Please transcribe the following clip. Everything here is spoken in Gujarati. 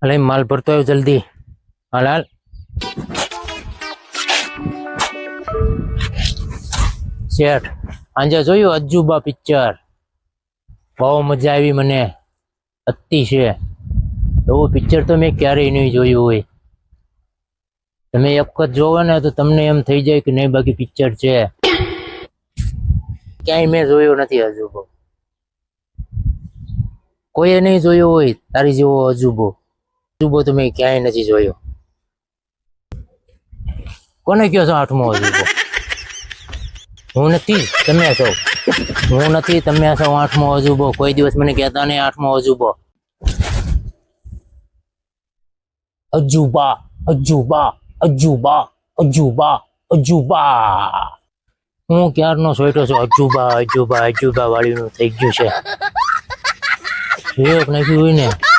અલે માલ ભરતો આવ્યો જલ્દી. હાલ હાલ. શેઠ આજે જોયું અજુબા પિક્ચર? બહુ મજા આવી મને, અતિશય. એવું પિક્ચર તો મેં ક્યારેય નહીં જોયું હોય. તમે એક જ જોવો ને તો તમને એમ થઈ જાય કે નહીં બાકી પિક્ચર છે. ક્યાંય મેં જોયું નથી અજુબો. કોઈએ નહીં જોયો હોય તારી જેવો અજુબો. અજુબો તો મેં ક્યાંય નથી જોયો. કોને કયો છો આઠમો અજુબો? હું નથી, તમે છો. હું નથી, તમે છો આઠમો અજુબો. કોઈ દિવસ મને કહેતા નહીં આઠમો અજુબો. અજુબા અજુબા અજુબા અજુબા અજુબા. હું ક્યારનો સોઈટો છું અજુબા અજુબા અજુબા વાળીનું થઈ ગયું છે. એક નાખ્યું હોય ને